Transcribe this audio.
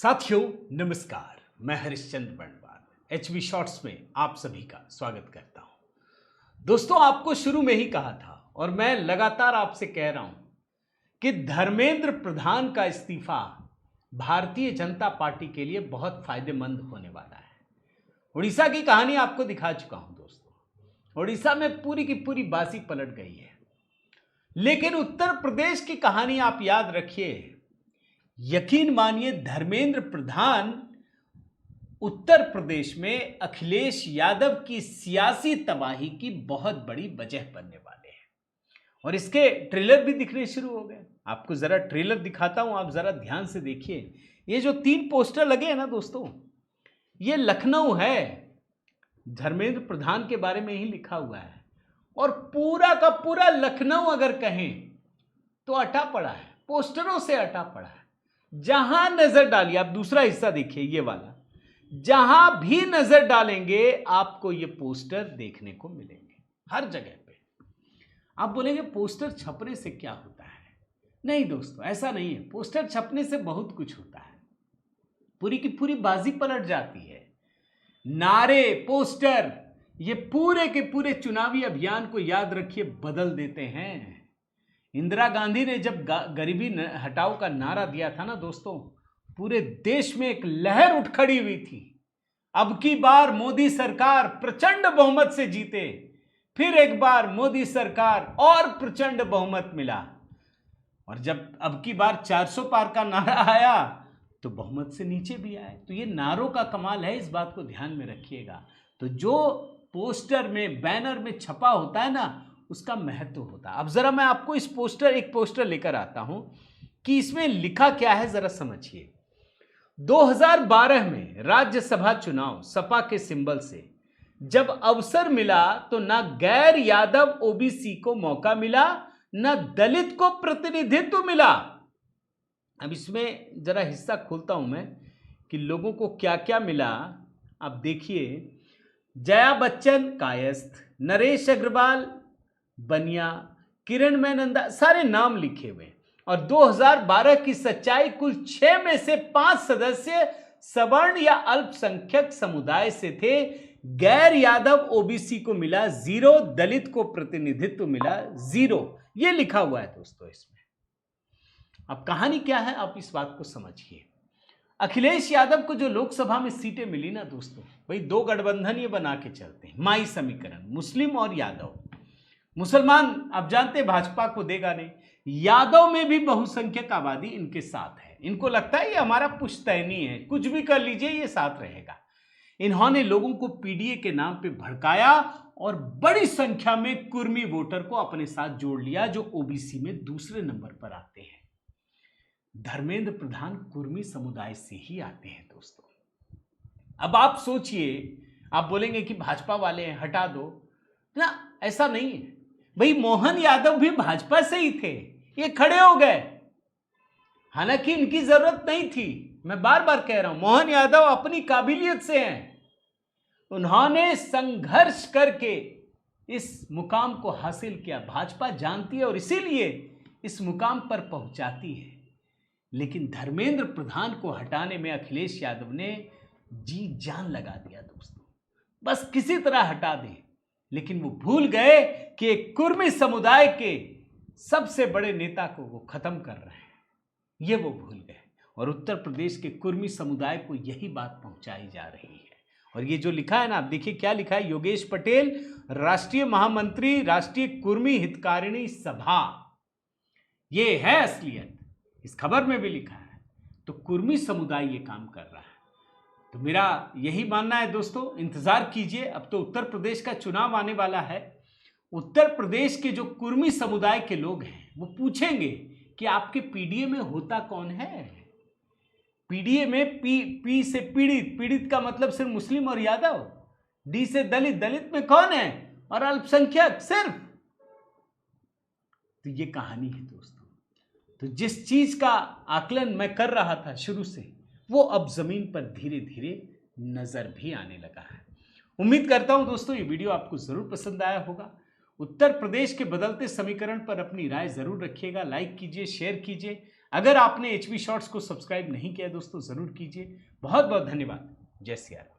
साथियों नमस्कार, मैं हरिश्चंद्र बंडवाल एचबी शॉर्ट्स में आप सभी का स्वागत करता हूं। दोस्तों, आपको शुरू में ही कहा था और मैं लगातार आपसे कह रहा हूं कि धर्मेंद्र प्रधान का इस्तीफा भारतीय जनता पार्टी के लिए बहुत फायदेमंद होने वाला है। उड़ीसा की कहानी आपको दिखा चुका हूं दोस्तों। उड़ीसा में पूरी की पूरी बाजी पलट गई है, लेकिन उत्तर प्रदेश की कहानी आप याद रखिए। यकीन मानिए, धर्मेंद्र प्रधान उत्तर प्रदेश में अखिलेश यादव की सियासी तबाही की बहुत बड़ी वजह बनने वाले हैं और इसके ट्रेलर भी दिखने शुरू हो गए। आपको जरा ट्रेलर दिखाता हूं, आप जरा ध्यान से देखिए। ये जो 3 पोस्टर लगे हैं ना दोस्तों, ये लखनऊ है। धर्मेंद्र प्रधान के बारे में ही लिखा हुआ है और पूरा का पूरा लखनऊ अगर कहें तो अटा पड़ा है, पोस्टरों से अटा पड़ा है। जहां नजर डालिए, आप दूसरा हिस्सा देखिए, ये वाला, जहां भी नजर डालेंगे आपको ये पोस्टर देखने को मिलेंगे हर जगह पे। आप बोलेंगे पोस्टर छपने से क्या होता है? नहीं दोस्तों, ऐसा नहीं है। पोस्टर छपने से बहुत कुछ होता है, पूरी की पूरी बाजी पलट जाती है। नारे, पोस्टर, ये पूरे के पूरे चुनावी अभियान को याद रखिए बदल देते हैं। इंदिरा गांधी ने जब गरीबी हटाओ का नारा दिया था ना दोस्तों, पूरे देश में एक लहर उठ खड़ी हुई थी। अब की बार मोदी सरकार प्रचंड बहुमत से जीते, फिर एक बार मोदी सरकार और प्रचंड बहुमत मिला। और जब अब की बार 400 पार का नारा आया तो बहुमत से नीचे भी आए। तो ये नारों का कमाल है, इस बात को ध्यान में रखिएगा। तो जो पोस्टर में, बैनर में छपा होता है ना, उसका महत्व होता है। अब जरा मैं आपको एक पोस्टर लेकर आता हूं कि इसमें लिखा क्या है, जरा समझिए। 2012 में राज्यसभा चुनाव सपा के सिंबल से जब अवसर मिला तो ना गैर यादव ओबीसी को मौका मिला, ना दलित को प्रतिनिधित्व मिला। अब इसमें जरा हिस्सा खोलता हूं मैं कि लोगों को क्या क्या मिला। आप देखिए, जया बच्चन कायस्थ, नरेश अग्रवाल बनिया, किरण मैनंदा, सारे नाम लिखे हुए। और 2012 की सच्चाई, कुल 6 में से 5 सदस्य सवर्ण या अल्पसंख्यक समुदाय से थे। गैर यादव ओबीसी को मिला 0, दलित को प्रतिनिधित्व मिला 0। यह लिखा हुआ है दोस्तों इसमें। अब कहानी क्या है, आप इस बात को समझिए। अखिलेश यादव को जो लोकसभा में सीटें मिली ना दोस्तों, भाई 2 गठबंधन ये बना के चलते हैं, माई समीकरण, मुस्लिम और यादव। मुसलमान आप जानते हैं भाजपा को देगा नहीं, यादव में भी बहुसंख्यक आबादी इनके साथ है। इनको लगता है ये हमारा पुश्तैनी है, कुछ भी कर लीजिए ये साथ रहेगा। इन्होंने लोगों को पीडीए के नाम पे भड़काया और बड़ी संख्या में कुर्मी वोटर को अपने साथ जोड़ लिया, जो ओबीसी में दूसरे नंबर पर आते हैं। धर्मेंद्र प्रधान कुर्मी समुदाय से ही आते हैं दोस्तों। अब आप सोचिए, आप बोलेंगे कि भाजपा वाले हैं, हटा दो ना, ऐसा नहीं है भाई। मोहन यादव भी भाजपा से ही थे, ये खड़े हो गए, हालांकि इनकी जरूरत नहीं थी। मैं बार बार कह रहा हूं, मोहन यादव अपनी काबिलियत से हैं। उन्होंने संघर्ष करके इस मुकाम को हासिल किया। भाजपा जानती है और इसीलिए इस मुकाम पर पहुंचाती है। लेकिन धर्मेंद्र प्रधान को हटाने में अखिलेश यादव ने जी जान लगा दिया दोस्तों, बस किसी तरह हटा दें। लेकिन वो भूल गए कि एक कुर्मी समुदाय के सबसे बड़े नेता को वो खत्म कर रहे हैं, ये वो भूल गए। और उत्तर प्रदेश के कुर्मी समुदाय को यही बात पहुंचाई जा रही है। और ये जो लिखा है ना, आप देखिए क्या लिखा है। योगेश पटेल, राष्ट्रीय महामंत्री, राष्ट्रीय कुर्मी हितकारिणी सभा, ये है असलियत। इस खबर में भी लिखा है। तो कुर्मी समुदाय ये काम कर रहा है। तो मेरा यही मानना है दोस्तों, इंतजार कीजिए। अब तो उत्तर प्रदेश का चुनाव आने वाला है। उत्तर प्रदेश के जो कुर्मी समुदाय के लोग हैं वो पूछेंगे कि आपके पीडीए में होता कौन है। पीडीए में पी से पीड़ित, पीड़ित का मतलब सिर्फ मुस्लिम और यादव, डी से दलित, दलित में कौन है, और अल्पसंख्यक सिर्फ। तो ये कहानी है दोस्तों। तो जिस चीज का आकलन मैं कर रहा था शुरू से, वो अब जमीन पर धीरे धीरे नजर भी आने लगा है। उम्मीद करता हूं दोस्तों ये वीडियो आपको जरूर पसंद आया होगा। उत्तर प्रदेश के बदलते समीकरण पर अपनी राय जरूर रखिएगा। लाइक कीजिए, शेयर कीजिए। अगर आपने HB शॉर्ट्स को सब्सक्राइब नहीं किया दोस्तों, जरूर कीजिए। बहुत बहुत धन्यवाद। जय सिया राम।